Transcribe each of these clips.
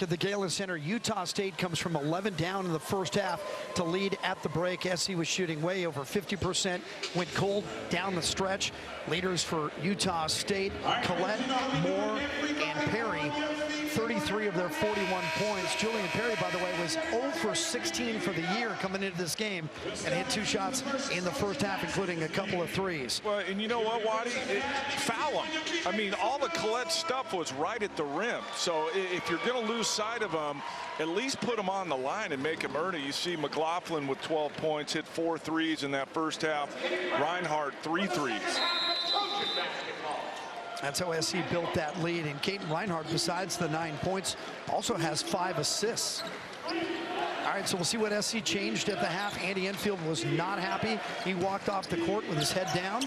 at the Galen Center. Utah State comes from 11 down in the first half to lead at the break. SC was shooting way over 50%, went cold down the stretch. Leaders for Utah State, Collette, Moore, and Perry. 33 of their 41 points. Julian Perry, by the way, was 0 for 16 for the year coming into this game and hit 2 shots in the first half, including a couple of threes. Well, and you know what, Waddy? Foul him. I mean, all the Collette stuff was right at the rim. So if you're going to lose sight of them, at least put them on the line and make them earn it. You see McLaughlin with 12 points, hit 4 threes in that first half. Reinhardt, 3 threes. That's how SC built that lead. And Caden Reinhardt, besides the 9 points, also has 5 assists. All right, so we'll see what SC changed at the half. Andy Enfield was not happy. He walked off the court with his head down.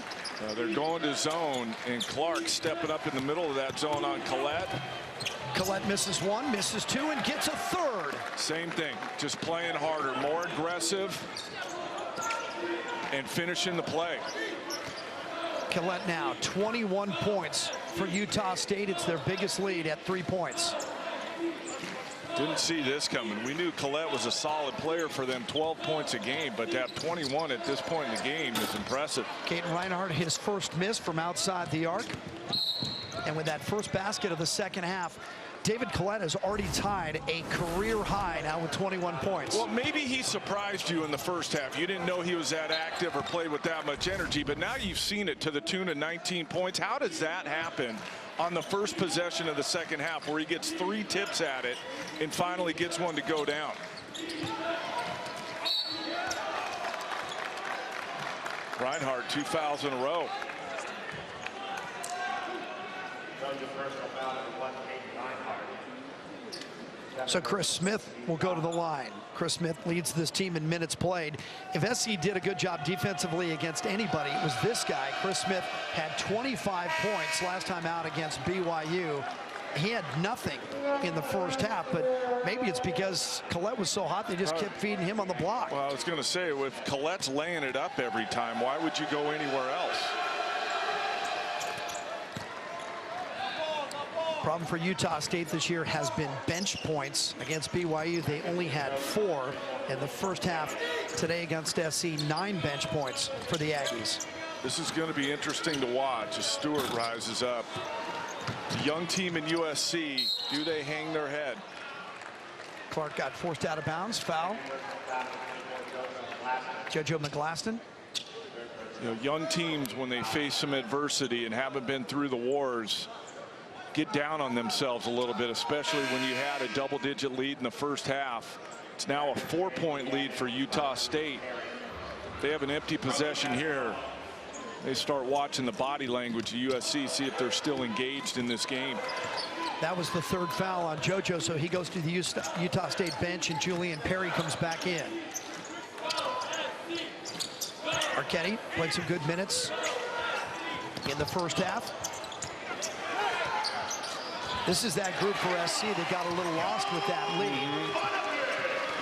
They're going to zone, and Clark stepping up in the middle of that zone on Collette. Collette misses 1, misses 2, and gets a 3rd. Same thing, just playing harder, more aggressive, and finishing the play. Collette now 21 points for Utah State. It's their biggest lead at 3 points. Didn't see this coming. We knew Collette was a solid player for them, 12 points a game, but to have 21 at this point in the game is impressive. Caden Reinhardt, his first miss from outside the arc. And with that first basket of the second half, David Collette has already tied a career high now with 21 points. Well, maybe he surprised you in the first half. You didn't know he was that active or played with that much energy, but now you've seen it to the tune of 19 points. How does that happen on the first possession of the second half where he gets 3 tips at it and finally gets one to go down? Reinhardt, 2 fouls in a row. So Chris Smith will go to the line. Chris Smith leads this team in minutes played. If SC did a good job defensively against anybody, it was this guy. Chris Smith had 25 points last time out against BYU. He had nothing in the first half, but maybe it's because Collette was so hot they just kept feeding him on the block. Well, I was going to say, with Collette's laying it up every time, why would you go anywhere else? Problem for Utah State this year has been bench points against BYU. They only had 4 in the first half. Today against SC, 9 bench points for the Aggies. This is going to be interesting to watch as Stewart rises up. The young team in USC, do they hang their head? Clark got forced out of bounds, foul. JoJo McGlaston. You know, young teams, when they face some adversity and haven't been through the wars, get down on themselves a little bit, especially when you had a double-digit lead in the first half. It's now a 4-point lead for Utah State. They have an empty possession here. They start watching the body language of USC, see if they're still engaged in this game. That was the 3rd foul on JoJo, so he goes to the Utah State bench, and Julian Perry comes back in. Arquette played some good minutes in the first half. This is that group for SC that got a little lost with that lead.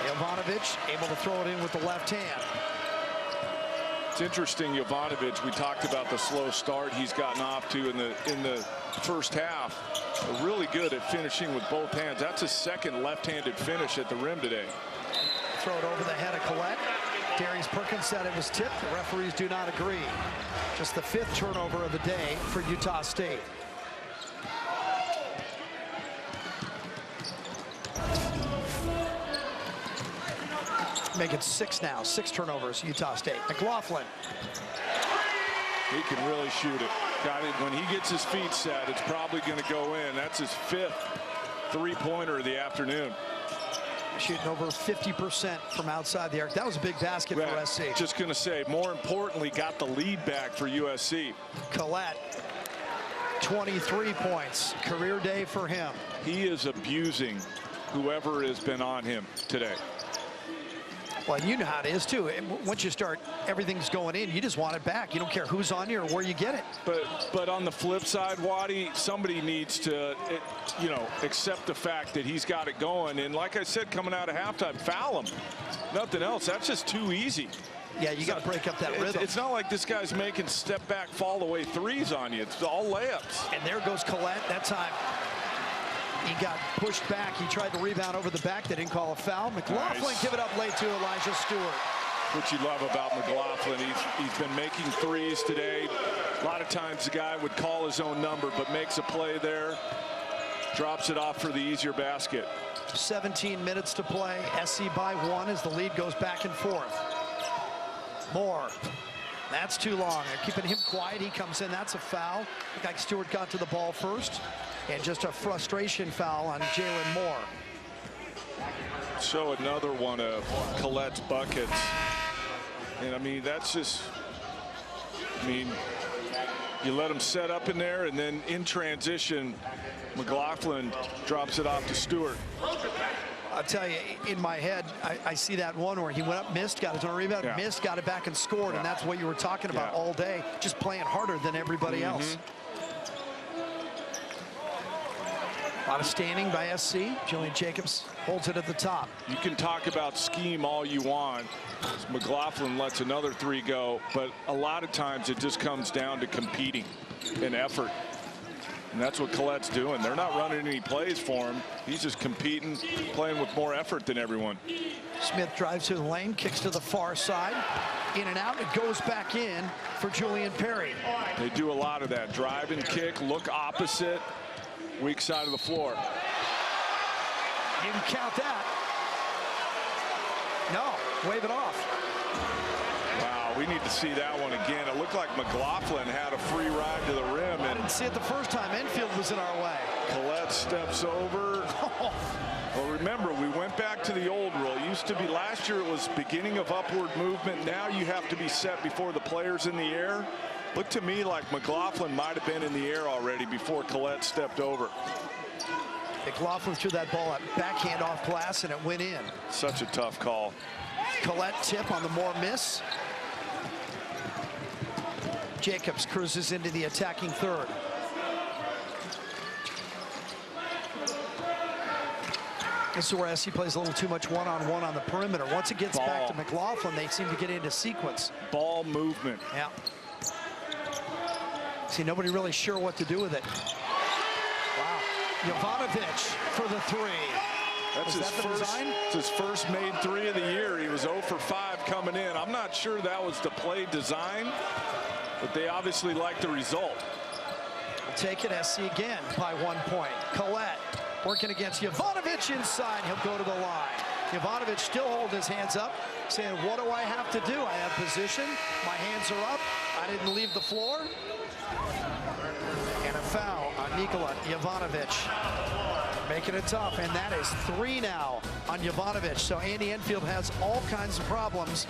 Jovanovic able to throw it in with the left hand. It's interesting, Jovanovic, we talked about the slow start he's gotten off to in the first half. Really good at finishing with both hands. That's his 2nd left-handed finish at the rim today. Throw it over the head of Collette. Darius Perkins said it was tipped. The referees do not agree. Just the 5th turnover of the day for Utah State. Make it 6 now. 6 turnovers, Utah State. McLaughlin. He can really shoot it. Got it. When he gets his feet set, it's probably going to go in. That's his 5th 3-pointer of the afternoon. Shooting over 50% from outside the arc. That was a big basket for SC. Just going to say, more importantly, got the lead back for USC. Collette, 23 points. Career day for him. He is abusing whoever has been on him today. Well, you know how it is, too. Once you start, everything's going in. You just want it back. You don't care who's on you or where you get it. But on the flip side, Waddy, somebody needs to, you know, accept the fact that he's got it going. And like I said, coming out of halftime, foul him. Nothing else. That's just too easy. Yeah, you got to break up that rhythm. It's not like this guy's making step-back, fall-away threes on you. It's all layups. And there goes Collette. That time, He got pushed back. He tried to rebound over the back. They didn't call a foul. McLaughlin Nice. give it up late to Elijah Stewart. What you love about McLaughlin, he's been making threes today. A lot of times the guy would call his own number, but makes a play there, drops it off for the easier basket. 17 minutes to play. SC by 1 as the lead goes back and forth. Moore. That's too long. They're keeping him quiet. He comes in. That's a foul. Looked like Stewart got to the ball first. And just a frustration foul on Jalen Moore. So another one of Collette's buckets. And I mean, that's just, I mean, you let him set up in there, and then in transition, McLaughlin drops it off to Stewart. I'll tell you, in my head, I see that one where he went up, missed, got his own rebound, missed, got it back and scored, and that's what you were talking about all day, just playing harder than everybody else. A lot of standing by SC. Julian Jacobs holds it at the top. You can talk about scheme all you want. McLaughlin lets another three go, but a lot of times it just comes down to competing and effort. And that's what Collette's doing. They're not running any plays for him. He's just competing, playing with more effort than everyone. Smith drives to the lane, kicks to the far side. In and out, it goes back in for Julian Perry. They do a lot of that. Drive and kick, look opposite, weak side of the floor. Didn't count that. No, wave it off. Wow, we need to see that one again. It looked like McLaughlin had a free ride to the rim. I didn't see it the first time. Enfield was in our way. Collette steps over. Well, remember, we went back to the old rule. It used to be last year it was beginning of upward movement. Now you have to be set before the player's in the air. Looked to me like McLaughlin might have been in the air already before Collette stepped over. McLaughlin threw that ball at backhand off glass, and it went in. Such a tough call. Collette tip on the Moore miss. Jacobs cruises into the attacking third. This is where SC plays a little too much one-on-one on the perimeter. Once it gets back to McLaughlin, they seem to get into sequence. Ball movement. Yeah. See, nobody really sure what to do with it. Wow. Jovanovic for the three. That's his first made three of the year. He was 0 for 5 coming in. I'm not sure that was the play design, but they obviously like the result. We'll take it SC again by 1 point. Collette working against Jovanovic inside. He'll go to the line. Jovanovic still holding his hands up, saying, what do I have to do? I have position. My hands are up. I didn't leave the floor. And a foul on Nikola Jovanovic. Making it tough, and that is 3 now on Jovanovic. So Andy Enfield has all kinds of problems.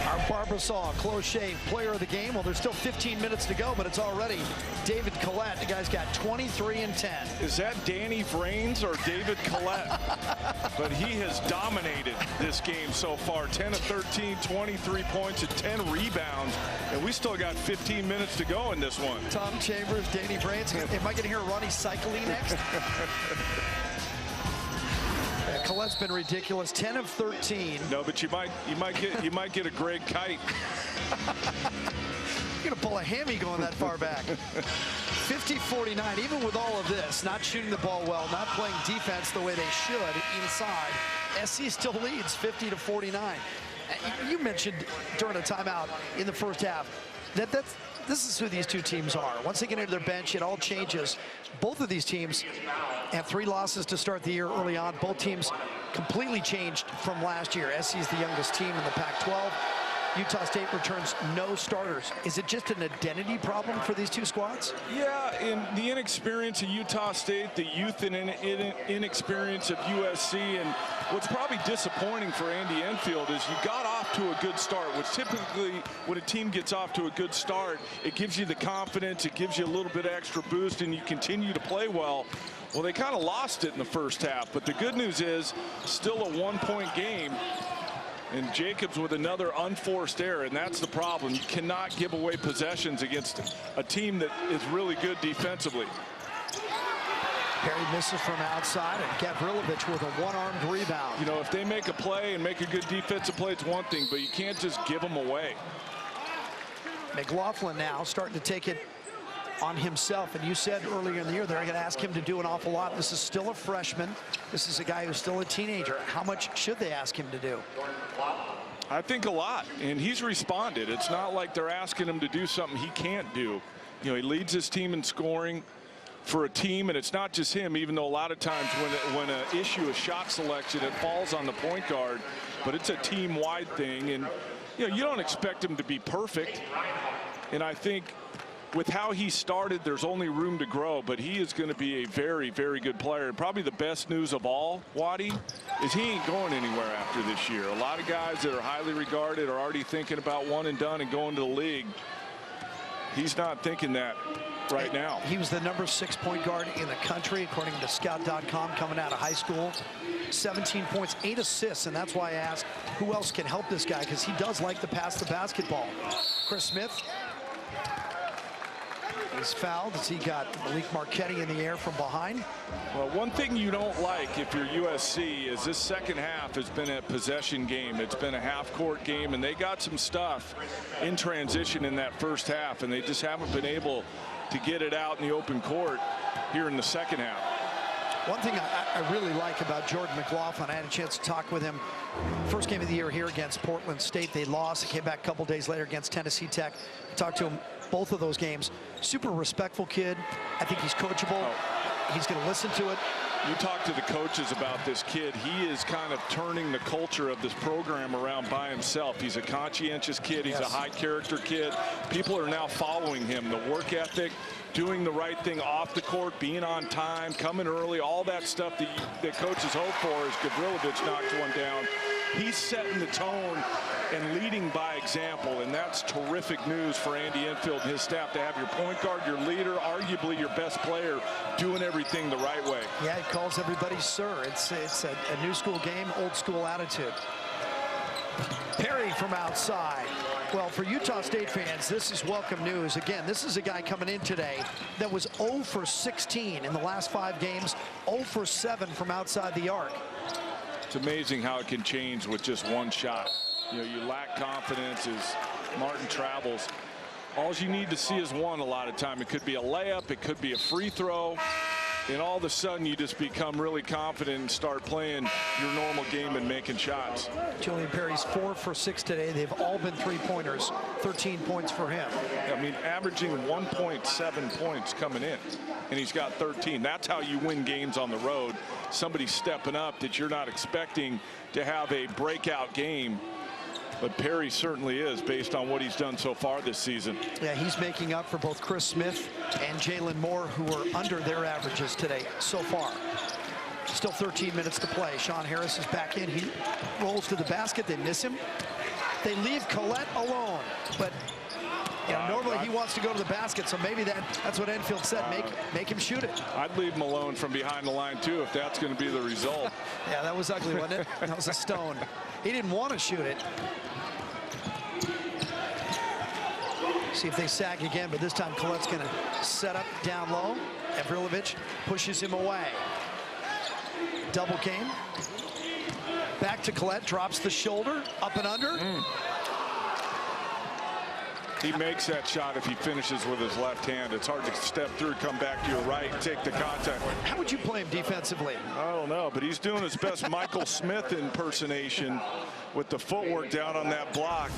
Our Barbasol close shave player of the game. Well, there's still 15 minutes to go, but it's already David Collette. The guy's got 23 and 10. Is that Danny Vrains or David Collette? But he has dominated this game so far. 10 of 13, 23 points and 10 rebounds. And we still got 15 minutes to go in this one. Tom Chambers, Danny Vrains. Am I going to hear Ronnie Cycling next? Collette's been ridiculous. 10 of 13. No, but you might get a Greg Kite. You're gonna pull a hammy going that far back. 50-49. Even with all of this, not shooting the ball well, not playing defense the way they should inside, SC still leads 50-49. You mentioned during a timeout in the first half that this is who these two teams are. Once they get into their bench, it all changes. Both of these teams have 3 losses to start the year early on. Both teams completely changed from last year. SC is the youngest team in the Pac-12. Utah State returns no starters. Is it just an identity problem for these two squads? Yeah, in the inexperience of Utah State, the youth and inexperience of USC, and what's probably disappointing for Andy Enfield is you got off to a good start, which typically when a team gets off to a good start, it gives you the confidence, it gives you a little bit of extra boost, and you continue to play well. Well, they kind of lost it in the first half, but the good news is still a 1-point game. And Jacobs with another unforced error, and that's the problem. You cannot give away possessions against a team that is really good defensively. Perry misses from outside, and Gavrilovic with a one-armed rebound. You know, if they make a play and make a good defensive play, it's one thing, but you can't just give them away. McLaughlin now starting to take it on himself. And you said earlier in the year they're going to ask him to do an awful lot. This is still a freshman. This is a guy who's still a teenager. How much should they ask him to do? I think a lot, and he's responded. It's not like they're asking him to do something he can't do. You know, he leads his team in scoring for a team, and it's not just him, even though a lot of times when an issue of shot selection, it falls on the point guard, but it's a team-wide thing. And you know, you don't expect him to be perfect, and I think with how he started, there's only room to grow, but he is going to be a very, very good player. And probably the best news of all, Waddy, is he ain't going anywhere after this year. A lot of guys that are highly regarded are already thinking about one and done and going to the league. He's not thinking that right now. He was the #6 point guard in the country, according to Scout.com, coming out of high school. 17 points, 8 assists, and that's why I asked who else can help this guy, because he does like to pass the basketball. Chris Smith is fouled as he got Malik Marquetti in the air from behind. Well, one thing you don't like if you're USC is this second half has been a possession game. It's been a half-court game, and they got some stuff in transition in that first half, and they just haven't been able to get it out in the open court here in the second half. One thing I really like about Jordan McLaughlin, I had a chance to talk with him first game of the year here against Portland State. They lost. They came back a couple days later against Tennessee Tech. I talked to him both of those games. Super respectful kid. I think he's coachable. He's going to listen to it. You talk to the coaches about this kid. He is kind of turning the culture of this program around by himself. He's a conscientious kid. He's a high character kid. People are now following him. The work ethic, doing the right thing off the court, being on time, coming early, all that stuff that coaches hope for as Gavrilovic knocked one down. He's setting the tone and leading by example, and that's terrific news for Andy Enfield and his staff to have your point guard, your leader, arguably your best player, doing everything the right way. Yeah, he calls everybody sir. It's a new school game, old school attitude. Perry from outside. Well, for Utah State fans, this is welcome news. Again, this is a guy coming in today that was 0 for 16 in the last 5 games, 0 for 7 from outside the arc. It's amazing how it can change with just one shot. You know, you lack confidence as Martin travels. All you need to see is one a lot of time. It could be a layup, it could be a free throw, and all of a sudden you just become really confident and start playing your normal game and making shots. Julian Perry's 4 for 6 today. They've all been 3-pointers. 13 points for him. I mean, averaging 1.7 points coming in, and he's got 13. That's how you win games on the road. Somebody stepping up that you're not expecting to have a breakout game. But Perry certainly is, based on what he's done so far this season. Yeah, he's making up for both Chris Smith and Jalen Moore, who are under their averages today so far. Still 13 minutes to play. Sean Harris is back in. He rolls to the basket. They miss him. They leave Collette alone. But you know, normally he wants to go to the basket, so maybe that's what Enfield said. Make him shoot it. I'd leave him alone from behind the line, too, if that's going to be the result. Yeah, that was ugly, wasn't it? That was a stone. He didn't want to shoot it. See if they sag again, but this time Collette's going to set up down low. Gavrilovic pushes him away. Double game. Back to Collette, drops the shoulder, up and under. He makes that shot if he finishes with his left hand. It's hard to step through, come back to your right, take the contact. How would you play him defensively? I don't know, but he's doing his best Michael Smith impersonation with the footwork down on that block.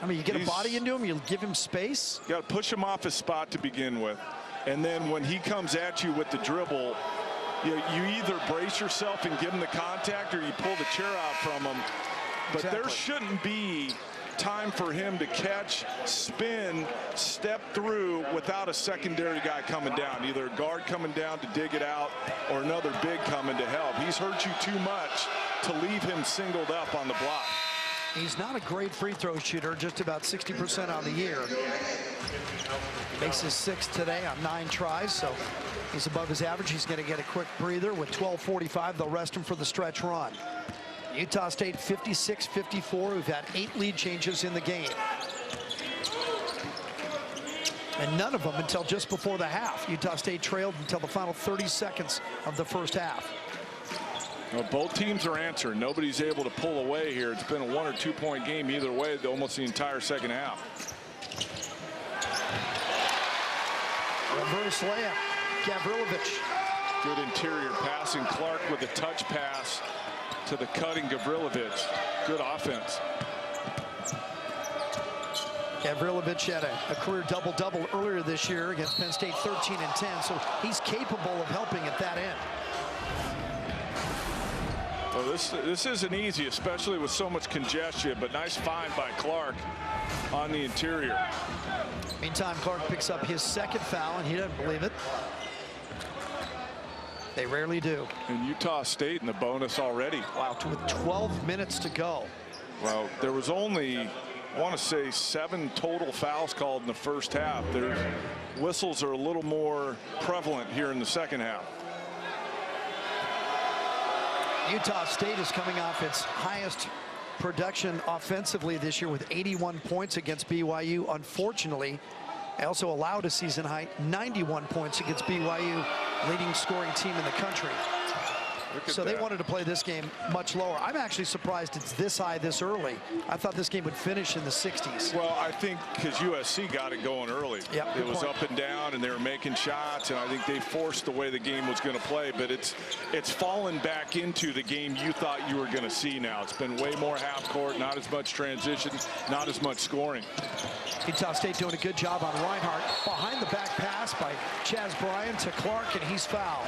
I mean, you get a body into him, you give him space. You got to push him off his spot to begin with. And then when he comes at you with the dribble, you either brace yourself and give him the contact or you pull the chair out from him. But there shouldn't be time for him to catch, spin, step through without a secondary guy coming down. Either a guard coming down to dig it out or another big coming to help. He's hurt you too much to leave him singled up on the block. He's not a great free throw shooter, just about 60% on the year. Makes his 6th today on 9 tries, so he's above his average. He's going to get a quick breather with 12:45. They'll rest him for the stretch run. Utah State 56-54. We've had 8 lead changes in the game. And none of them until just before the half. Utah State trailed until the final 30 seconds of the first half. Well, both teams are answering. Nobody's able to pull away here. It's been a 1- or 2-point game either way, almost the entire second half. Reverse layup. Gavrilovic. Good interior passing. Clark with a touch pass to the cutting Gavrilovic. Good offense. Gavrilovic had a career double-double earlier this year against Penn State, 13 and 10, so he's capable of helping at that end. Well, this isn't easy, especially with so much congestion, but nice find by Clark on the interior. Meantime, Clark picks up his second foul, and he doesn't believe it. They rarely do. And Utah State in the bonus already. Wow, with 12 minutes to go. Well, there was only, I want to say, 7 total fouls called in the first half. Their whistles are a little more prevalent here in the second half. Utah State is coming off its highest production offensively this year with 81 points against BYU. Unfortunately, they also allowed a season high 91 points against BYU, leading scoring team in the country. So they wanted to play this game much lower. I'm actually surprised it's this high this early. I thought this game would finish in the 60s. Well, I think because USC got it going early. Yep, it was up and down, and they were making shots, and I think they forced the way the game was going to play. But it's fallen back into the game you thought you were going to see now. It's been way more half court, not as much transition, not as much scoring. Utah State doing a good job on Reinhardt. Behind the back pass by Chaz Bryan to Clark, and he's fouled.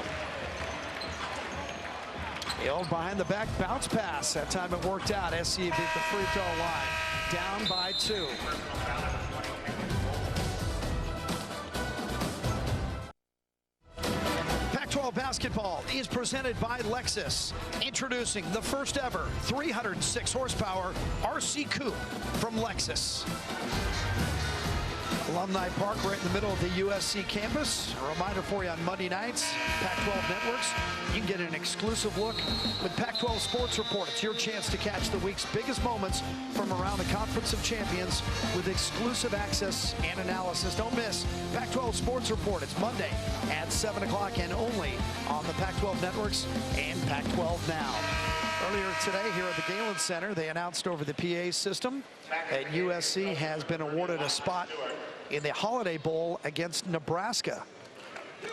The old behind the back bounce pass. That time it worked out. SC beat the free throw line. Down by 2. Pac-12 basketball is presented by Lexus. Introducing the first ever 306 horsepower RC Coupe from Lexus. Alumni Park right in the middle of the USC campus. A reminder for you on Monday nights, Pac-12 Networks. You can get an exclusive look with Pac-12 Sports Report. It's your chance to catch the week's biggest moments from around the Conference of Champions with exclusive access and analysis. Don't miss Pac-12 Sports Report. It's Monday at 7 o'clock and only on the Pac-12 Networks and Pac-12 Now. Earlier today here at the Galen Center, they announced over the PA system that USC has been awarded a spot in the Holiday Bowl against Nebraska.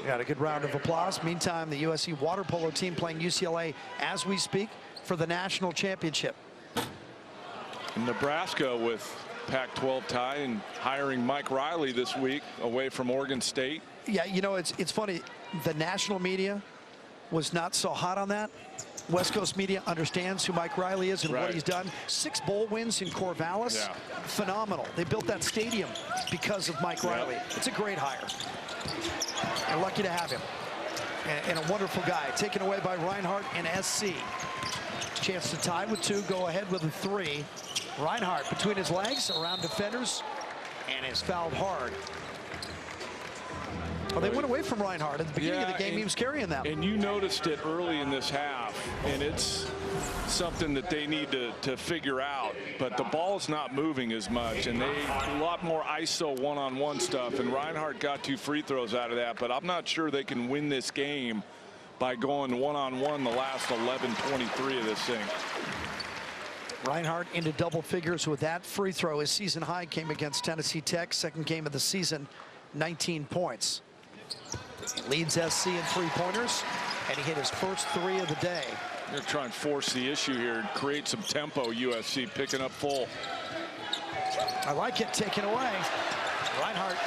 We got a good round of applause. Meantime, the USC water polo team playing UCLA as we speak for the national championship. Nebraska with Pac-12 tie and hiring Mike Riley this week away from Oregon State. Yeah, you know, it's funny. The national media was not so hot on that. West Coast media understands who Mike Riley is and what he's done. 6 bowl wins in Corvallis. Yeah. Phenomenal. They built that stadium because of Mike Riley. It's a great hire. And lucky to have him. And a wonderful guy. Taken away by Reinhardt and SC. Chance to tie with 2, go ahead with a 3. Reinhardt between his legs, around defenders, and is fouled hard. Well, they went away from Reinhardt at the beginning of the game. He was carrying them. And you noticed it early in this half, and it's something that they need to figure out. But the ball's not moving as much, and a lot more ISO one-on-one stuff. And Reinhardt got 2 free throws out of that, but I'm not sure they can win this game by going one-on-one the last 11:23 of this thing. Reinhardt into double figures with that free throw. His season high came against Tennessee Tech, second game of the season, 19 points. Leads SC in 3-pointers, and he hit his first 3 of the day. They're trying to force the issue here and create some tempo. USC picking up full. I like it taken away. Reinhardt.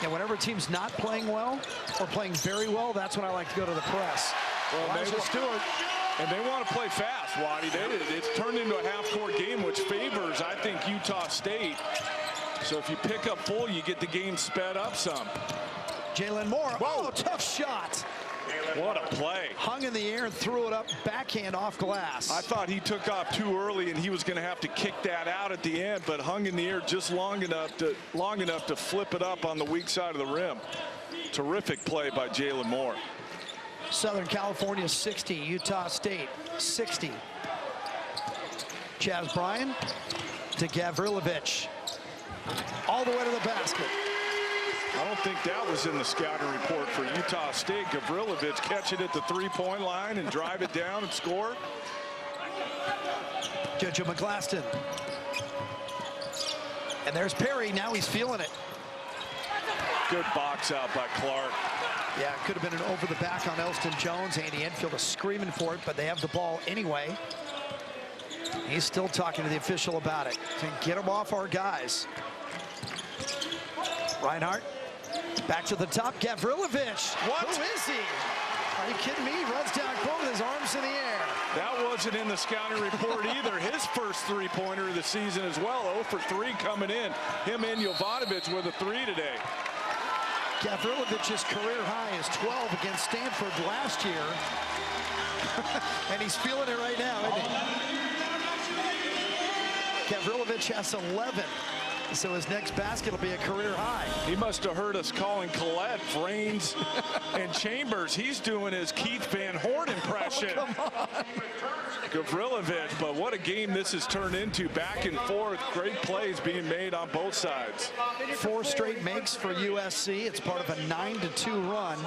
And whenever a team's not playing well or playing very well, that's when I like to go to the press. Well, Stewart. And they want to play fast, Waddy. It's turned into a half-court game, which favors, I think, Utah State. So if you pick up full, you get the game sped up some. Jalen Moore. Whoa. Oh, tough shot. What a play. Hung in the air and threw it up, backhand off glass. I thought he took off too early and he was going to have to kick that out at the end, but hung in the air just long enough to flip it up on the weak side of the rim. Terrific play by Jalen Moore. Southern California 60, Utah State 60. Chaz Bryan to Gavrilovic. All the way to the basket. I don't think that was in the scouting report for Utah State. Gavrilovic catch it at the 3-point line and drive it down and score. Jojo McGlaston. And there's Perry. Now he's feeling it. Good box out by Clark. Yeah, it could have been an over the back on Elston Jones. Andy Enfield is screaming for it, but they have the ball anyway. He's still talking to the official about it. To get him off our guys. Reinhardt back to the top. Gavrilovic. What? Who is he? Are you kidding me? He runs down court with his arms in the air. That wasn't in the scouting report either. His first three-pointer of the season as well. 0 for 3 coming in. Him and Jovanovic with a 3 today. Gavrilovic's career high is 12 against Stanford last year. And he's feeling it right now, isn't he? Gavrilovic has 11. So his next basket will be a career high. He must have heard us calling Collette, Frains, and Chambers. He's doing his Keith Van Horn impression. Oh, come on. Gavrilovic, but what a game this has turned into. Back and forth, great plays being made on both sides. 4 straight makes for USC. It's part of a 9-2 run.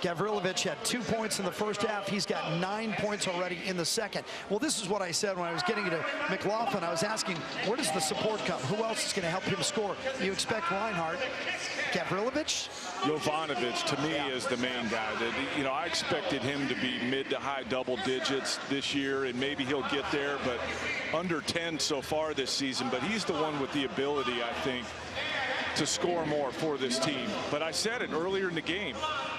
Gavrilovic had 2 points in the first half. He's got 9 points already in the second. Well, this is what I said when I was getting to McLaughlin. I was asking, where does the support come? Who else is going to help him score? You expect Reinhardt. Gavrilovic? Jovanovic, to me, is the main guy. You know, I expected him to be mid to high double digits this year, and maybe he'll get there, but under 10 so far this season. But he's the one with the ability, I think, to score more for this team. But I said it earlier in the game.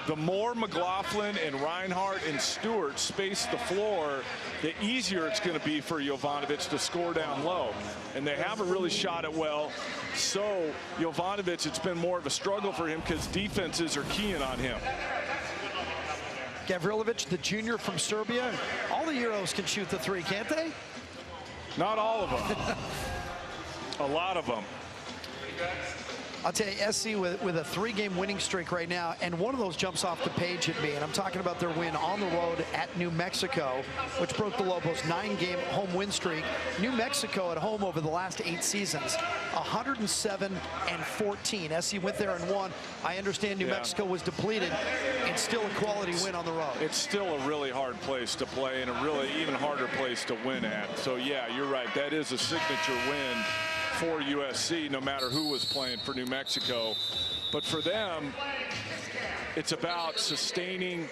The more McLaughlin and Reinhardt and Stewart space the floor, the easier it's going to be for Jovanovic to score down low. And they haven't really shot it well. So Jovanovic, it's been more of a struggle for him because defenses are keying on him. Gavrilovic, the junior from Serbia. All the Euros can shoot the 3, can't they? Not all of them. A lot of them. I'll tell you, SC with a 3-game winning streak right now, and one of those jumps off the page at me, and I'm talking about their win on the road at New Mexico, which broke the Lobos' 9-game home win streak. New Mexico at home over the last 8 seasons, 107-14. SC went there and won. I understand New Mexico was depleted. It's still a quality win on the road. It's still a really hard place to play and a really even harder place to win at. So, yeah, you're right. That is a signature win for USC, no matter who was playing for New Mexico. But for them, it's about sustaining,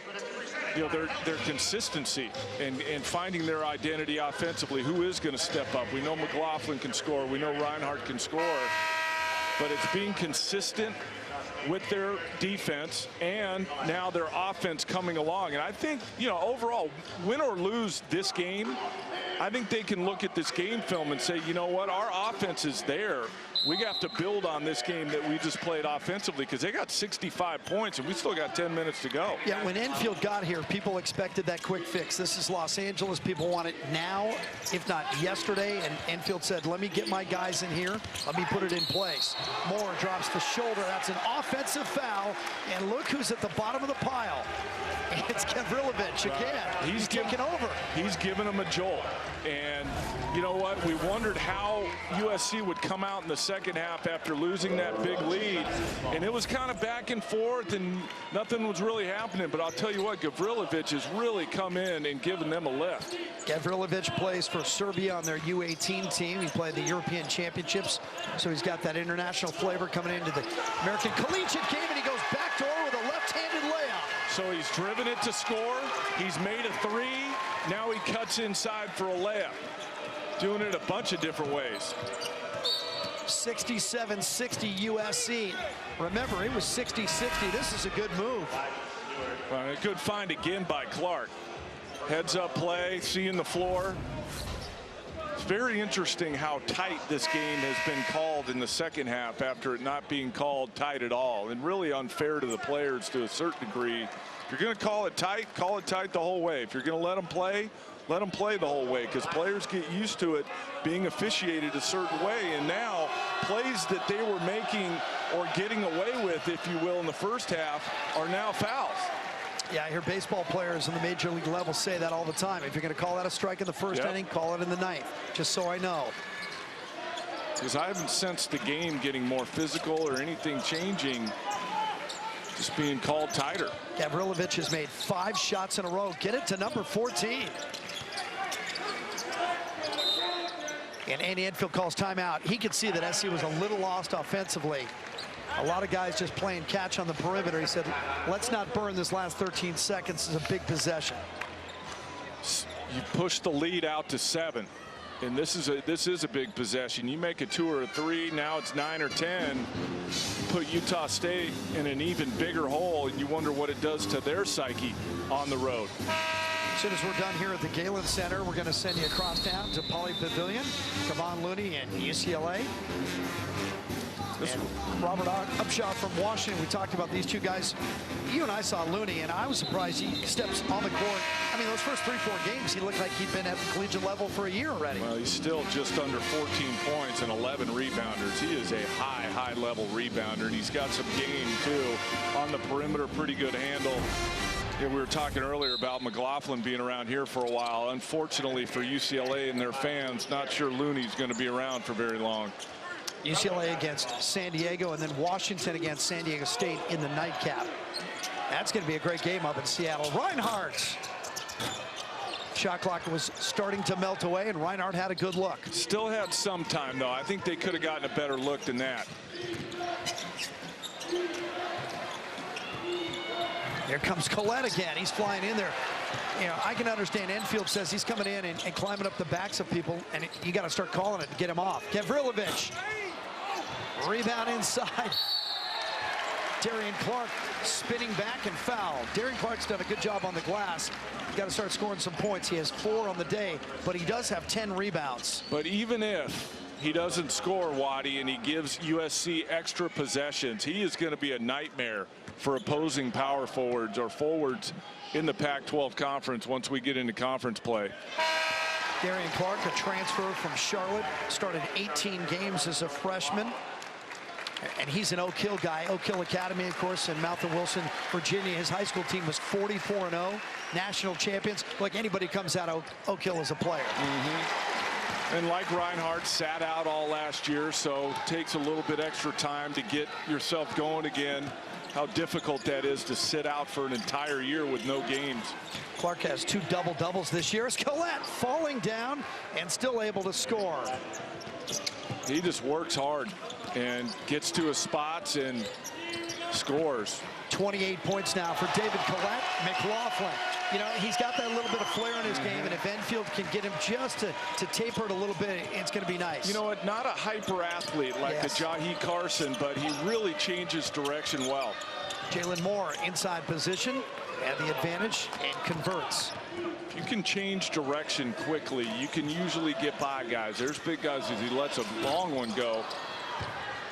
you know, their consistency and finding their identity offensively. Who is going to step up? We know McLaughlin can score. We know Reinhardt can score. But it's being consistent with their defense and now their offense coming along. And I think, you know, overall, win or lose this game, I think they can look at this game film and say, you know what, our offense is there. We have to build on this game that we just played offensively, because they got 65 points and we still got 10 minutes to go. Yeah, when Enfield got here, people expected that quick fix. This is Los Angeles. People want it now, if not yesterday. And Enfield said, let me get my guys in here. Let me put it in place. Moore drops the shoulder. That's an offensive foul. And look who's at the bottom of the pile. It's Gavrilovic again. He's taking over. He's giving them a jolt. And you know what? We wondered how USC would come out in the second half after losing that big lead. And it was kind of back and forth and nothing was really happening. But I'll tell you what, Gavrilovic has really come in and given them a lift. Gavrilovic plays for Serbia on their U18 team. He played the European Championships, so he's got that international flavor coming into the American Collegiate game, and he goes backdoor with a left-handed layup. So he's driven it to score. He's made a 3. Now he cuts inside for a layup. Doing it a bunch of different ways. 67-60 USC. Remember, it was 60-60. This is a good move. A good find again by Clark. Heads up play, seeing the floor. It's very interesting how tight this game has been called in the second half after it not being called tight at all, and really unfair to the players to a certain degree. If you're going to call it tight the whole way. If you're going to let them play the whole way, because players get used to it being officiated a certain way. And now plays that they were making or getting away with, if you will, in the first half are now fouls. Yeah, I hear baseball players on the major league level say that all the time. If you're going to call that a strike in the first inning, call it in the 9th, just so I know. Because I haven't sensed the game getting more physical or anything changing. Just being called tighter. Gavrilovic has made 5 shots in a row. Get it to number 14. And Andy Enfield calls timeout. He could see that SC was a little lost offensively A lot of guys just playing catch on the perimeter. He said, let's not burn this last 13 seconds. It's a big possession. You push the lead out to 7. And this is a big possession. You make a 2 or a 3, now it's 9 or 10. Put Utah State in an even bigger hole, and you wonder what it does to their psyche on the road. As soon as we're done here at the Galen Center, we're going to send you across town to Poly Pavilion. Kevon Looney and UCLA. And Robert Upshaw from Washington. We talked about these two guys. You and I saw Looney, and I was surprised he steps on the court. I mean, those first 3-4 games, he looked like he'd been at the collegiate level for a year already. Well, he's still just under 14 points and 11 rebounders. He is a high-level rebounder, and he's got some game, too. On the perimeter, pretty good handle. Yeah, we were talking earlier about McLaughlin being around here for a while. Unfortunately for UCLA and their fans, not sure Looney's going to be around for very long. UCLA against San Diego, and then Washington against San Diego State in the nightcap. That's going to be a great game up in Seattle. Reinhardt. Shot clock was starting to melt away, and Reinhardt had a good look. Still had some time, though. I think they could have gotten a better look than that. Here comes Collette again. He's flying in there. You know, I can understand Enfield says he's coming in and climbing up the backs of people, and you got to start calling it and get him off. Gavrilovic. Rebound inside. Darian Clark spinning back and foul. Darian Clark's done a good job on the glass. Got to start scoring some points. He has 4 on the day, but he does have 10 rebounds. But even if he doesn't score, Waddy, and he gives USC extra possessions, he is going to be a nightmare for opposing power forwards or forwards in the Pac-12 conference once we get into conference play. Darian Clark, a transfer from Charlotte, started 18 games as a freshman. And he's an Oak Hill guy. Oak Hill Academy, of course, in Mount Wilson, Virginia. His high school team was 44-0, national champions. Like anybody comes out of Oak Hill as a player. And like Reinhardt, sat out all last year, so takes a little bit extra time to get yourself going again. How difficult that is to sit out for an entire year with no games. Clark has 2 double-doubles this year. Collette falling down and still able to score. He just works hard and gets to his spots and scores. 28 points now for David Collette. McLaughlin, you know, he's got that little bit of flair in his game, and if Enfield can get him just to taper it a little bit, it's going to be nice. You know what, not a hyper athlete like the Jahi Carson, but he really changes direction well. Jalen Moore inside position, had the advantage and converts. If you can change direction quickly, you can usually get by guys. There's big guys as he lets a long one go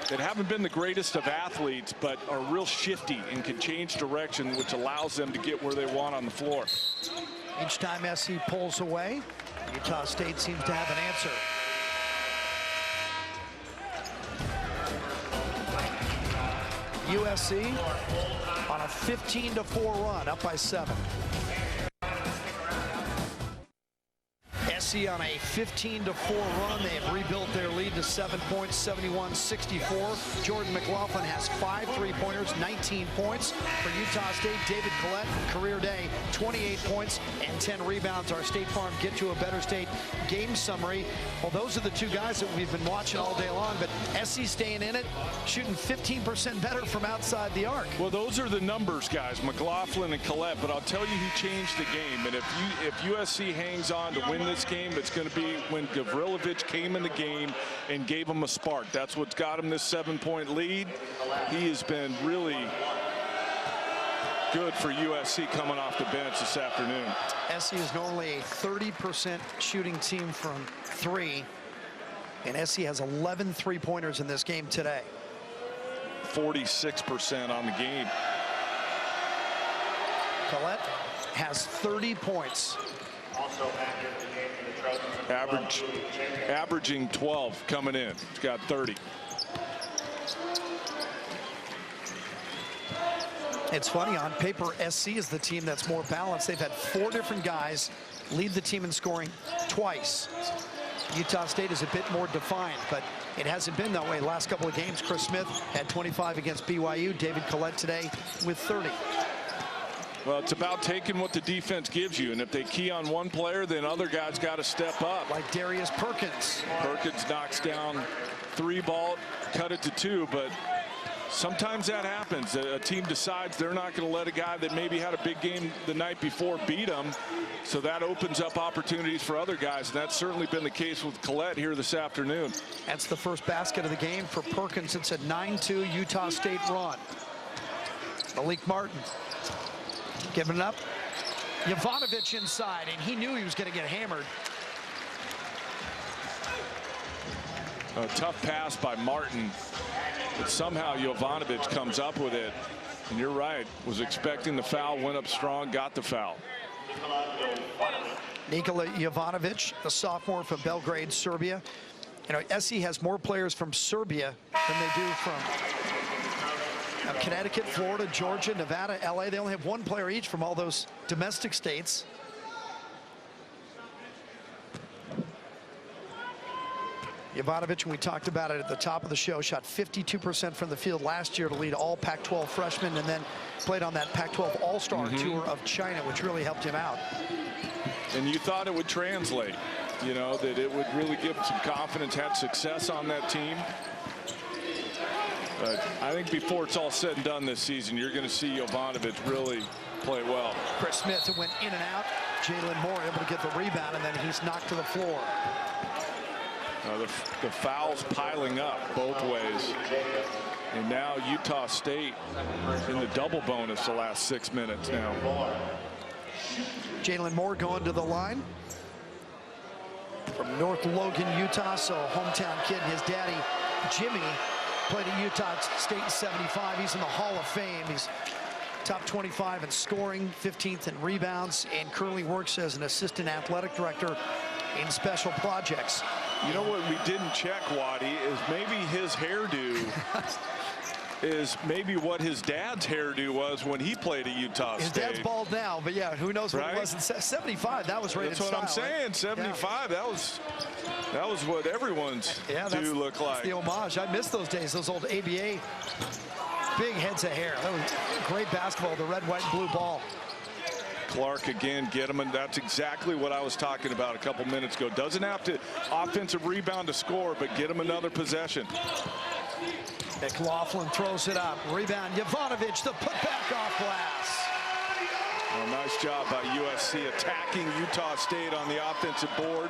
that haven't been the greatest of athletes, but are real shifty and can change direction, which allows them to get where they want on the floor. Each time SC pulls away, Utah State seems to have an answer. USC on a 15-4 run, up by 7. SC on a 15-4 run. They have rebuilt their lead to 7 points, 71-64. Jordan McLaughlin has 5 3-pointers, 19 points. For Utah State, David Collette, career day, 28 points and 10 rebounds. Our State Farm Get to a Better State game summary. Well, those are the 2 guys that we've been watching all day long, but SC staying in it, shooting 15% better from outside the arc. Well, those are the numbers, guys, McLaughlin and Collette, but I'll tell you who changed the game. And if USC hangs on to win this game, it's going to be when Gavrilovic came in the game and gave him a spark. That's what's got him this 7-point lead. He has been really good for USC coming off the bench this afternoon. SC is normally a 30% shooting team from 3, and SC has 11 3-pointers in this game today. 46% on the game. Collette has 30 points. Averaging 12 coming in. He's got 30. It's funny, on paper, SC is the team that's more balanced. They've had 4 different guys lead the team in scoring twice. Utah State is a bit more defined, but it hasn't been that way. Last couple of games, Chris Smith had 25 against BYU. David Collette today with 30. Well, it's about taking what the defense gives you, and if they key on one player, then other guys got to step up. Like Darius Perkins. Perkins knocks down 3 ball, cut it to 2, but Sometimes that happens. A team decides they're not going to let a guy that maybe had a big game the night before beat them. So that opens up opportunities for other guys. And that's certainly been the case with Collette here this afternoon. That's the first basket of the game for Perkins. It's a 9-2 Utah State run. Malik Martin giving it up. Jovanovic inside, and he knew he was going to get hammered. A tough pass by Martin, but somehow Jovanovic comes up with it. And you're right, was expecting the foul, went up strong, got the foul. Nikola Jovanovic, a sophomore from Belgrade, Serbia. You know, SC has more players from Serbia than they do from Connecticut, Florida, Georgia, Nevada, LA. They only have one player each from all those domestic states. Jovanovic, when we talked about it at the top of the show, shot 52% from the field last year to lead all Pac-12 freshmen, and then played on that Pac-12 All-Star Tour of China, which really helped him out. And you thought it would translate, you know, that it would really give him some confidence, had success on that team. But I think before it's all said and done this season, you're going to see Jovanovic really play well. Chris Smith went in and out. Jalen Moore able to get the rebound, and then he's knocked to the floor. The fouls piling up both ways. And now Utah State in the double bonus the last 6 minutes now. Jalen Moore going to the line from North Logan, Utah. So hometown kid, his daddy, Jimmy, played at Utah State in '75. He's in the Hall of Fame. He's top 25 in scoring, 15th in rebounds, and currently works as an assistant athletic director in special projects. You know what we didn't check, Waddy, is maybe his hairdo is maybe what his dad's hairdo was when he played at Utah State. His dad's bald now, but yeah, who knows what it was in 75. That was rated That's what style, I'm saying. right? 75. Yeah. That was what everyone's do look like. That's the homage. I miss those days. Those old ABA big heads of hair. That was great basketball. The red, white, and blue ball. Clark again, get him, and that's exactly what I was talking about a couple minutes ago. Doesn't have to offensive rebound to score, but get him another possession. McLaughlin throws it up. Rebound, Jovanovic, the putback off glass. Well, nice job by USC attacking Utah State on the offensive board.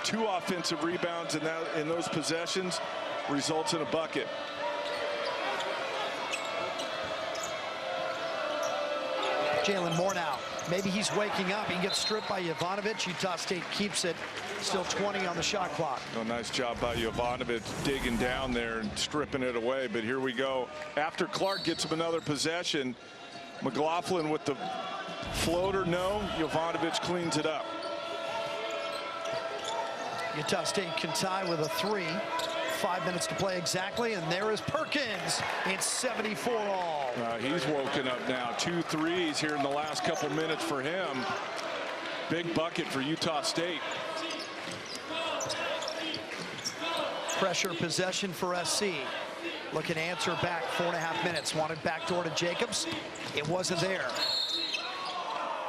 2 offensive rebounds in those possessions results in a bucket. Jalen Moore now. Maybe he's waking up. He gets stripped by Jovanovic. Utah State keeps it. Still 20 on the shot clock. Oh, nice job by Jovanovic digging down there and stripping it away. But here we go. After Clark gets him another possession, McLaughlin with the floater, no. Jovanovic cleans it up. Utah State can tie with a 3. 5 minutes to play exactly, and there is Perkins. It's 74 all. He's woken up now. 2 threes here in the last couple minutes for him. Big bucket for Utah State. Pressure possession for SC. Looking to answer back. 4.5 minutes. Wanted backdoor to Jacobs. It wasn't there.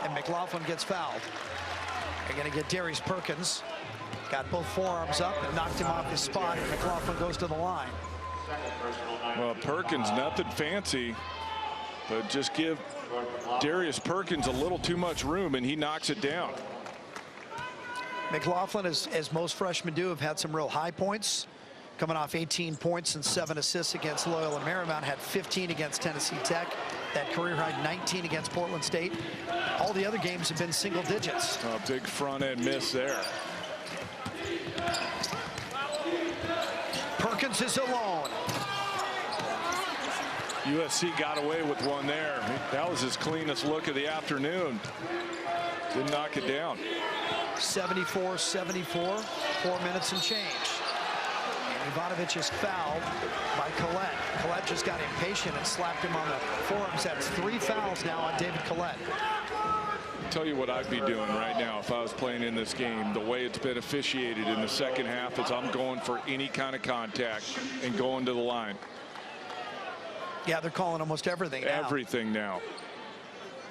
And McLaughlin gets fouled. They're going to get Darius Perkins. Got both forearms up and knocked him off his spot, and McLaughlin goes to the line. Well, Perkins, nothing fancy, but just give Darius Perkins a little too much room, and he knocks it down. McLaughlin, as most freshmen do, have had some real high points. Coming off 18 points and 7 assists against Loyola Marymount, had 15 against Tennessee Tech. That career high 19 against Portland State. All the other games have been single digits. Big front end miss there. Perkins is alone. USC got away with one there. That was his cleanest look of the afternoon. Didn't knock it down. 74-74, 4 minutes and change. And Ivanovic is fouled by Collette. Collette just got impatient and slapped him on the forearms. That's 3 fouls now on David Collette. Tell you what I'd be doing right now if I was playing in this game. The way it's been officiated in the second half is I'm going for any kind of contact and going to the line. Yeah, they're calling almost everything now. Everything now.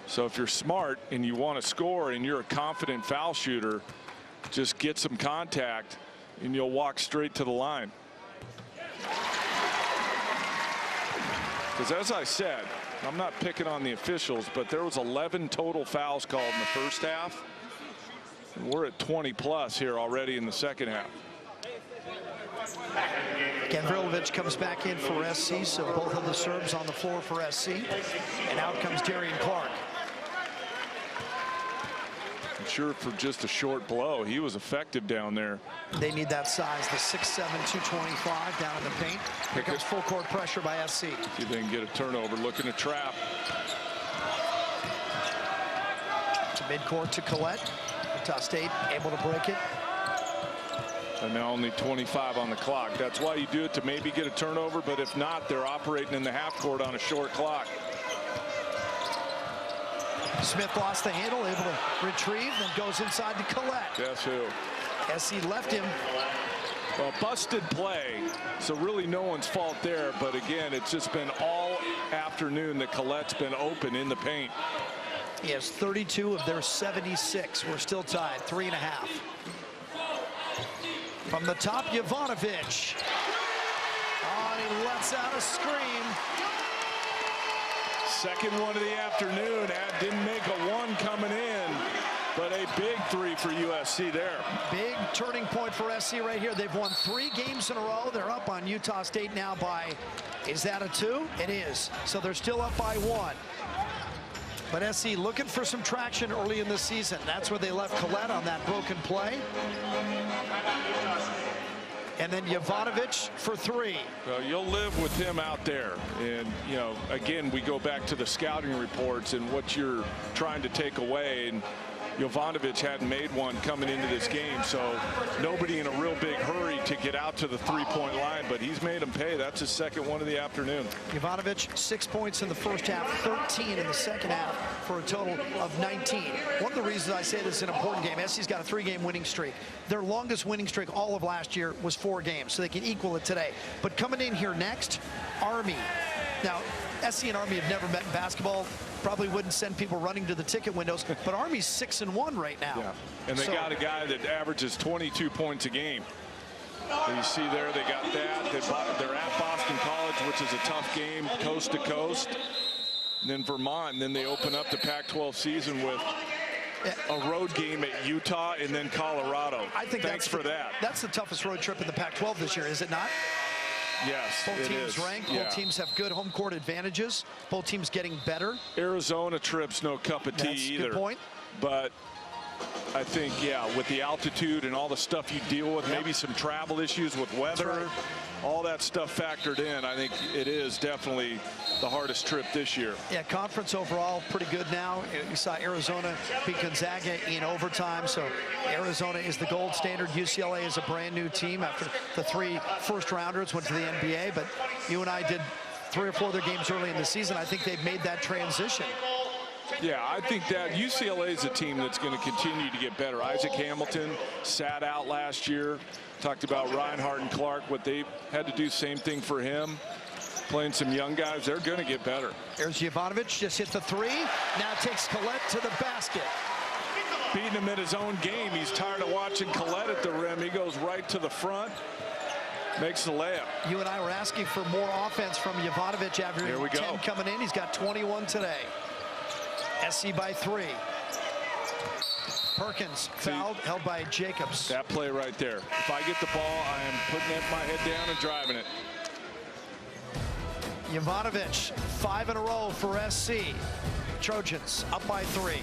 So if you're smart and you want to score and you're a confident foul shooter, just get some contact and you'll walk straight to the line. Because as I said, I'm not picking on the officials, but there was 11 total fouls called in the first half. And we're at 20 plus here already in the second half. Gavrilovic comes back in for SC, so both of the Serbs on the floor for SC. And out comes Darian Clark. I'm sure for just a short blow, he was effective down there. They need that size, the 6'7", 225 down in the paint. Here comes full court pressure by SC. See if they can get a turnover, looking to trap. To midcourt to Collette. Utah State able to break it. And now only 25 on the clock. That's why you do it, to maybe get a turnover, but if not, they're operating in the half court on a short clock. Smith lost the handle, able to retrieve, then goes inside to Collette. Guess who? SC left him. Well, busted play, so really no one's fault there. But again, it's just been all afternoon that Collette's been open in the paint. He has 32 of their 76. We're still tied, 3.5. From the top, Jovanovic. Oh, and he lets out a scream. Second one of the afternoon. Didn't make a one coming in, but a big three for USC there. Big turning point for SC right here. They've won 3 games in a row. They're up on Utah State now by, is that a 2? It is. So they're still up by 1. But SC looking for some traction early in the season. That's where they left Collette on that broken play. And then Jovanovic for 3. Well, you'll live with him out there. And, you know, again, we go back to the scouting reports and what you're trying to take away. And Jovanovic hadn't made one coming into this game, so nobody in a real big hurry to get out to the three-point line, but he's made them pay. That's his second one of the afternoon. Jovanovic, 6 points in the first half, 13 in the second half for a total of 19. One of the reasons I say this is an important game, SC's got a 3-game winning streak. Their longest winning streak all of last year was 4 games, so they can equal it today. But coming in here next, Army. Now, SC and Army have never met in basketball. Probably wouldn't send people running to the ticket windows, but Army's 6-1 right now. Yeah. And they got a guy that averages 22 points a game. You see there, they got that. They're at Boston College, which is a tough game, coast to coast. And then Vermont, and then they open up the Pac-12 season with a road game at Utah and then Colorado. I think Thanks for that. That's the toughest road trip in the Pac-12 this year, is it not? Yes, both teams ranked. Both teams have good home court advantages. Both teams getting better. Arizona trip's no cup of tea either. Good point. But I think, yeah, with the altitude and all the stuff you deal with, maybe some travel issues with weather, all that stuff factored in, I think it is definitely the hardest trip this year. Yeah, conference overall pretty good now. You saw Arizona beat Gonzaga in overtime, so Arizona is the gold standard. UCLA is a brand new team after the 3 first-rounders went to the NBA, but you and I did 3 or 4 other games early in the season. I think they've made that transition. Yeah, I think that UCLA is a team that's going to continue to get better. Isaac Hamilton sat out last year. Talked about Reinhardt and Clark, what they had to do, same thing for him. Playing some young guys, they're going to get better. There's Jovanovic, just hit the 3. Now takes Collette to the basket. Beating him in his own game. He's tired of watching Collette at the rim. He goes right to the front. Makes the layup. You and I were asking for more offense from Jovanovic after 10 coming in. He's got 21 today. SC by 3. Perkins fouled, held by Jacobs. That play right there. If I get the ball, I am putting my head down and driving it. Jovanovic, 5 in a row for SC. Trojans up by 3.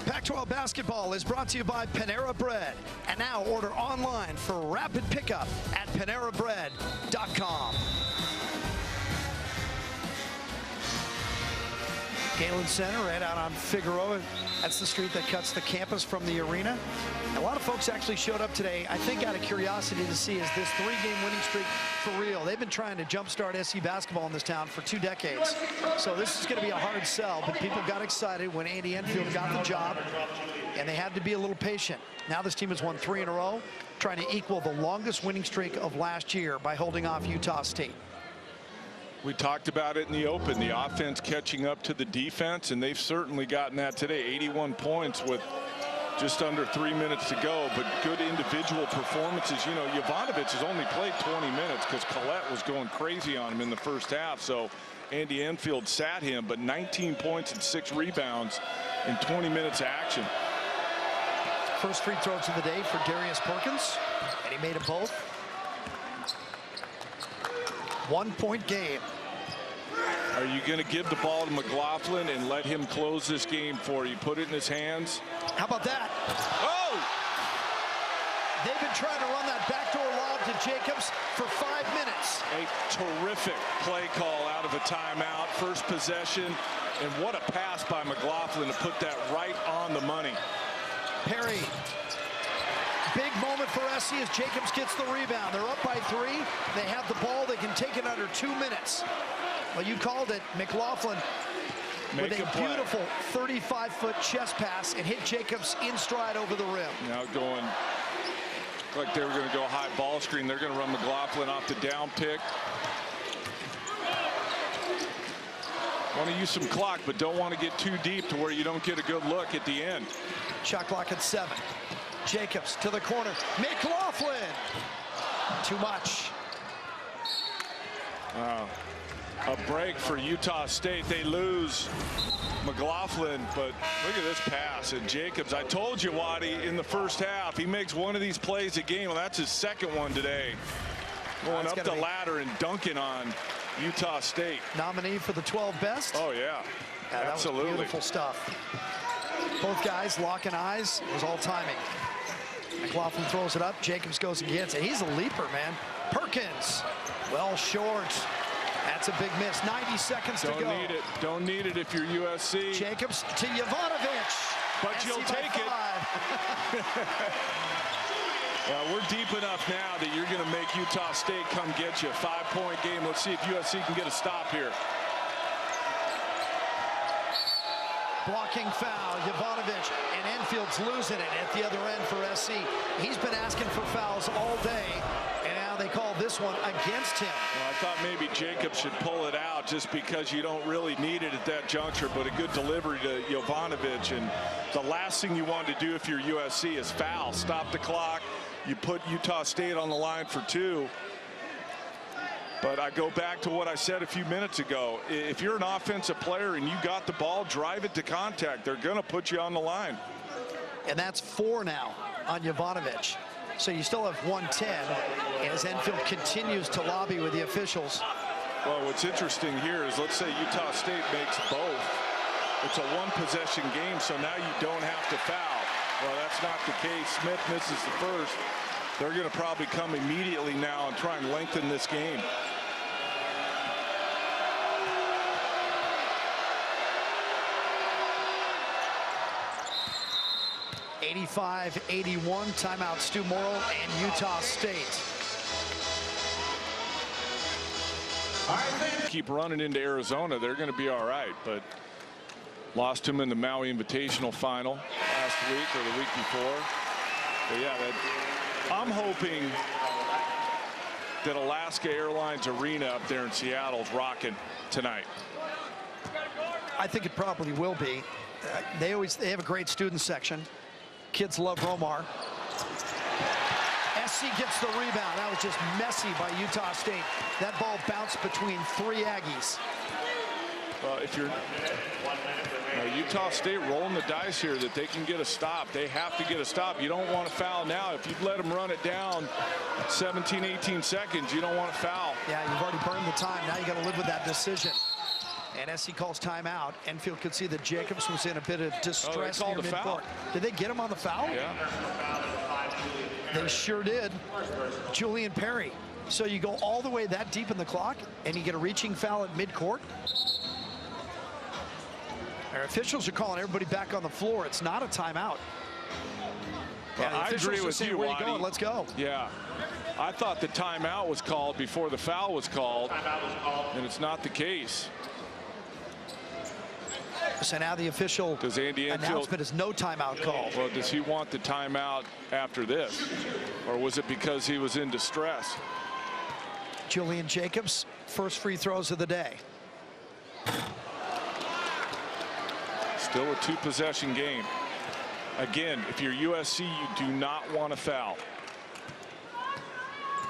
Pac-12 basketball is brought to you by Panera Bread. And now order online for rapid pickup at PaneraBread.com. Galen Center right out on Figueroa. That's the street that cuts the campus from the arena. A lot of folks actually showed up today, I think out of curiosity to see, is this 3-game winning streak for real? They've been trying to jumpstart SC basketball in this town for 2 decades. So this is going to be a hard sell, but people got excited when Andy Enfield got the job, and they had to be a little patient. Now this team has won 3 in a row, trying to equal the longest winning streak of last year by holding off Utah State. We talked about it in the open, the offense catching up to the defense, and they've certainly gotten that today. 81 points with Just under 3 minutes to go, but good individual performances. You know, Jovanovic has only played 20 minutes because Collette was going crazy on him in the first half. So Andy Enfield sat him, but 19 points and 6 rebounds in 20 minutes of action. First free throws of the day for Darius Perkins, and he made them both. 1 point game. Are you going to give the ball to McLaughlin and let him close this game for you? Put it in his hands? How about that? Oh! They've been trying to run that backdoor lob to Jacobs for 5 minutes. A terrific play call out of a timeout. First possession, and what a pass by McLaughlin to put that right on the money. Perry. Big moment for SC as Jacobs gets the rebound. They're up by 3. They have the ball. They can take it under 2 minutes. Well, you called it. McLaughlin with a beautiful 35-foot chest pass and hit Jacobs in stride over the rim. Now going like they were going to go high ball screen. They're going to run McLaughlin off the down pick. Want to use some clock, but don't want to get too deep to where you don't get a good look at the end. Shot clock at 7. Jacobs to the corner. McLaughlin. Too much. A break for Utah State. They lose McLaughlin, but look at this pass. And Jacobs, I told you, Waddy, in the first half, he makes one of these plays a game. Well, that's his second one today. Going up the ladder and dunking on Utah State. Nominee for the 12 best? Oh, yeah. Absolutely. That was beautiful stuff. Both guys locking eyes. It was all timing. McLaughlin throws it up. Jacobs goes and gets it. He's a leaper, man. Perkins, well short. That's a big miss. 90 seconds to go. Don't need it. Don't need it if you're USC. Jacobs to Jovanovic. But you'll take it. Well, we're deep enough now that you're going to make Utah State come get you. 5-point game. Let's see if USC can get a stop here. Blocking foul, Jovanovic, and Enfield's losing it at the other end for SC. He's been asking for fouls all day, and now they call this one against him. Well, I thought maybe Jacobs should pull it out just because you don't really need it at that juncture, but a good delivery to Jovanovic. And the last thing you want to do if you're USC is foul. Stop the clock. You put Utah State on the line for 2. But I go back to what I said a few minutes ago. If you're an offensive player and you got the ball, drive it to contact. They're going to put you on the line. And that's 4 now on Jovanovic. So you still have 110 as Enfield continues to lobby with the officials. Well, what's interesting here is, let's say Utah State makes both. It's a 1-possession game, so now you don't have to foul. Well, that's not the case. Smith misses the first. They're going to probably come immediately now and try and lengthen this game. '85-81, timeout Stu Morrill and Utah State. Keep running into Arizona, they're going to be all right, but lost him in the Maui Invitational final last week or the week before. But yeah, I'm hoping that Alaska Airlines Arena up there in Seattle is rocking tonight. I think it probably will be. They have a great student section. Kids love Romar. SC gets the rebound. That was just messy by Utah State. That ball bounced between 3 Aggies. Well, if you're Utah State rolling the dice here that they can get a stop, they have to get a stop. You don't want to foul now. If you let them run it down 17, 18 seconds, you don't want to foul. Yeah, you've already burned the time. Now you got to live with that decision. And SC calls timeout. Enfield could see that Jacobs was in a bit of distress near midcourt. Did they get him on the foul? Yeah. They sure did. Julian Perry. So you go all the way that deep in the clock and you get a reaching foul at midcourt. Our officials are calling everybody back on the floor. It's not a timeout. Well, I agree with you, where you going? Let's go. Yeah. I thought the timeout was called before the foul was called, and it's not the case. So now the official announcement is no timeout call. Well, does he want the timeout after this? Or was it because he was in distress? Julian Jacobs, first free throws of the day. Still a 2-possession game. Again, if you're USC, you do not want to foul.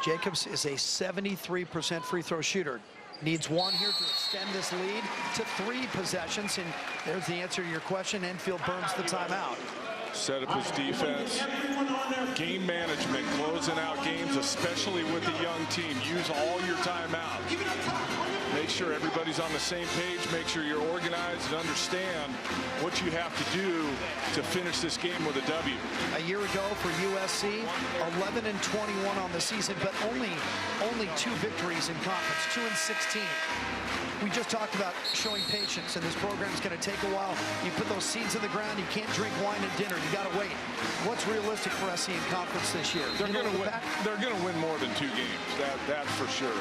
Jacobs is a 73% free throw shooter. Needs one here to extend this lead to 3 possessions. And there's the answer to your question. Enfield burns the timeout. Set up his defense. Game management, closing out games, especially with the young team. Use all your timeouts. Make sure everybody's on the same page. Make sure you're organized and understand what you have to do to finish this game with a W. A year ago for USC, 11-21 on the season, but only 2 victories in conference, 2-16. We just talked about showing patience, and this program is going to take a while. You put those seeds in the ground, you can't drink wine and dinner. You got to wait. What's realistic for SC in conference this year? They're going to win more than 2 games. That's for sure.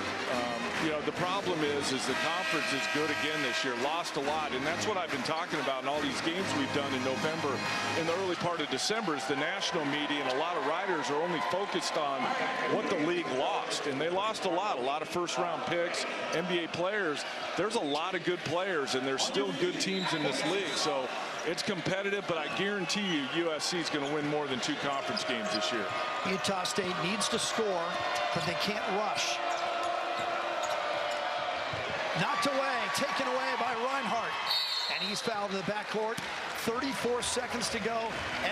You know, the problem is the conference is good again this year. Lost a lot, and that's what I've been talking about in all these games we've done in November. In the early part of December, is the national media and a lot of writers are only focused on what the league lost, and they lost a lot of first-round picks, NBA players. There's a lot of good players, and there's still good teams in this league. So it's competitive, but I guarantee you USC is going to win more than 2 conference games this year. Utah State needs to score, but they can't rush. Knocked away, taken away by Reinhardt. And he's fouled in the backcourt. 34 seconds to go.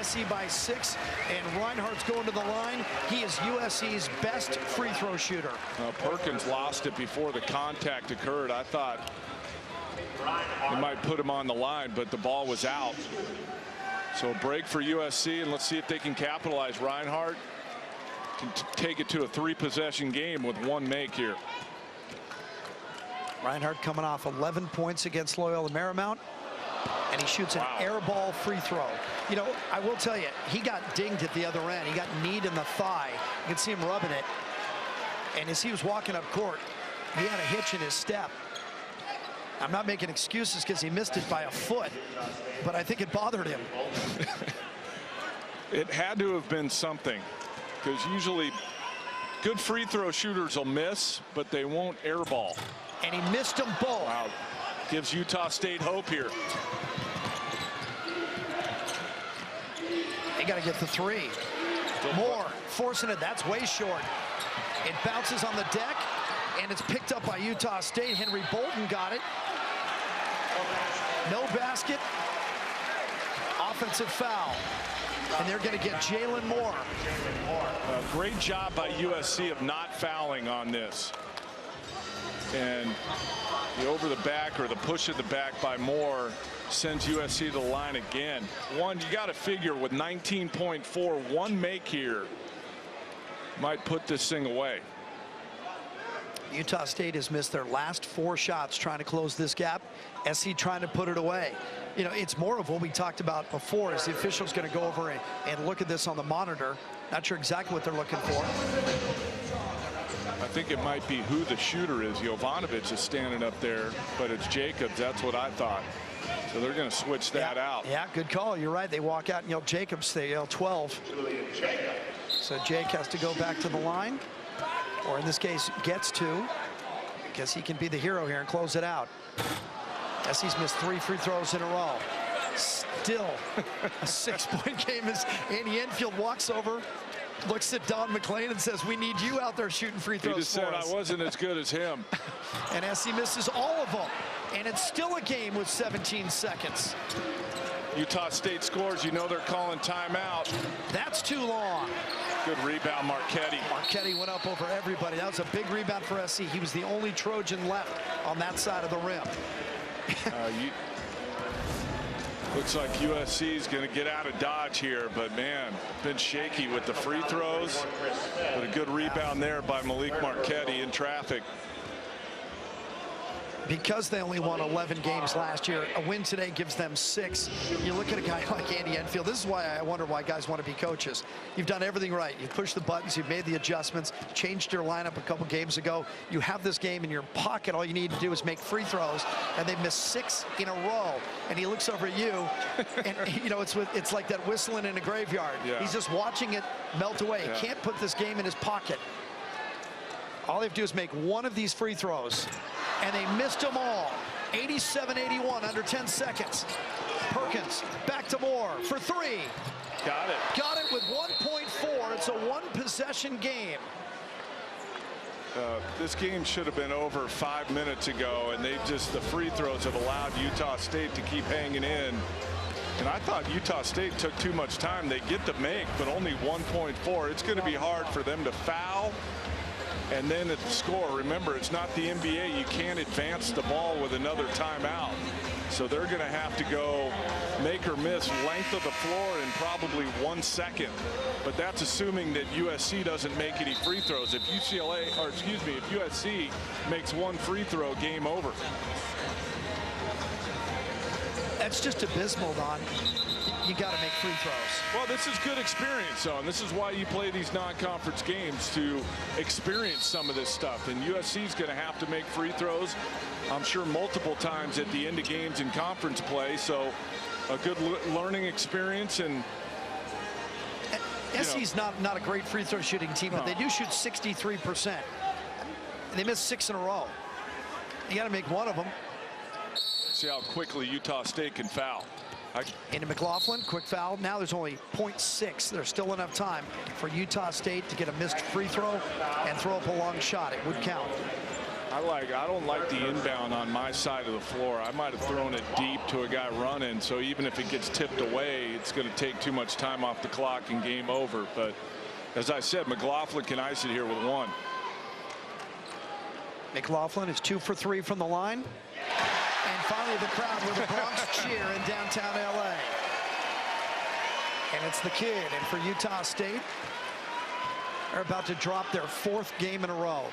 SC by 6, and Reinhardt's going to the line. He is USC's best free throw shooter. Perkins lost it before the contact occurred. I thought it might put him on the line, but the ball was out. So a break for USC, and let's see if they can capitalize. Reinhardt can take it to a 3-possession game with 1 make here. Reinhardt coming off 11 points against Loyola Marymount, and he shoots an air ball free throw. You know, I will tell you, he got dinged at the other end. He got kneed in the thigh. You can see him rubbing it. And as he was walking up court, he had a hitch in his step. I'm not making excuses because he missed it by a foot, but I think it bothered him. It had to have been something, because usually good free throw shooters will miss, but they won't airball. And he missed them both. Wow. Gives Utah State hope here. They got to get the 3. Moore forcing it. That's way short. It bounces on the deck, and it's picked up by Utah State. Henry Bolton got it. No basket. Offensive foul. And they're going to get Jalen Moore. Great job by USC of not fouling on this. And the over the back, or the push at the back by Moore, sends USC to the line again. You got to figure with 19.4, 1 make here might put this thing away. Utah State has missed their last 4 shots trying to close this gap. SC trying to put it away. You know, it's more of what we talked about before, is the official's going to go over and look at this on the monitor. Not sure exactly what they're looking for. I think it might be who the shooter is. Jovanovic is standing up there, but it's Jacobs. That's what I thought. So they're going to switch that out. Yeah, good call. You're right. They walk out and yell Jacobs. They yell 12. So Jake has to go back to the line, or in this case gets to, because he can be the hero here and close it out. SC's missed 3 free throws in a row. Still a 6-point game as Andy Enfield walks over, looks at Don McLean and says, we need you out there shooting free throws. He just said I wasn't as good as him. And SC misses all of them. And it's still a game with 17 seconds. Utah State scores. You know they're calling timeout. That's too long. Good rebound, Marchetti. Marchetti went up over everybody. That was a big rebound for SC. He was the only Trojan left on that side of the rim. Looks like USC is going to get out of Dodge here, but man, been shaky with the free throws. But a good rebound there by Malik Marchetti in traffic. Because they only won 11 games last year, a win today gives them 6. You look at a guy like Andy Enfield. This is why I wonder why guys want to be coaches. You've done everything right. You've pushed the buttons. You've made the adjustments. Changed your lineup a couple games ago. You have this game in your pocket. All you need to do is make free throws, and they missed 6 in a row. And he looks over at you, and you know it's like that whistling in a graveyard. Yeah. He's just watching it melt away. Yeah. He can't put this game in his pocket. All they have to do is make one of these free throws. And they missed them all. 87-81, under 10 seconds. Perkins back to Moore for three. Got it. Got it with 1.4. It's a one-possession game. This game should have been over 5 minutes ago, and the free throws have allowed Utah State to keep hanging in. And I thought Utah State took too much time. They get the make, but only 1.4. It's going to be hard for them to foul and then at the score. Remember, it's not the NBA. You can't advance the ball with another timeout. So they're going to have to go make or miss length of the floor in probably 1 second. But that's assuming that USC doesn't make any free throws. If USC makes one free throw, game over. That's just abysmal, Don. You got to make free throws. Well, this is good experience, though, and this is why you play these non-conference games, to experience some of this stuff. And USC is going to have to make free throws, I'm sure, multiple times at the end of games in conference play. So a good learning experience. And SC's not a great free throw shooting team, but they do shoot 63%. They missed 6 in a row. You got to make one of them. See how quickly Utah State can foul. Into McLaughlin, quick foul. Now there's only 0.6. There's still enough time for Utah State to get a missed free throw and throw up a long shot. It would count. I don't like the inbound on my side of the floor. I might have thrown it deep to a guy running, so even if it gets tipped away, it's going to take too much time off the clock and game over. But as I said, McLaughlin can ice it here with one. McLaughlin is 2 for 3 from the line. And finally the crowd with a Bronx cheer in downtown LA. And it's the kid. And for Utah State, they're about to drop their 4th game in a row.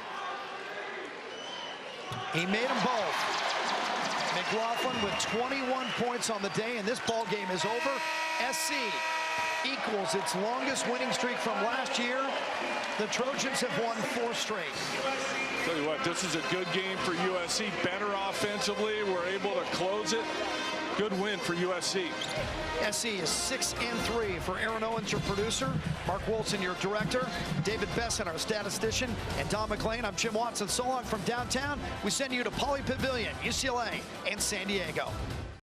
He made them both. McLaughlin with 21 points on the day, and this ball game is over. SC equals its longest winning streak from last year. The Trojans have won 4 straight. Tell you what, this is a good game for USC. Better offensively. We're able to close it. Good win for USC. SC is 6-3 for Aaron Owens, your producer, Mark Wilson, your director, David Besson, our statistician, and Don McClain. I'm Jim Watson. So long from downtown. We send you to Poly Pavilion, UCLA, and San Diego.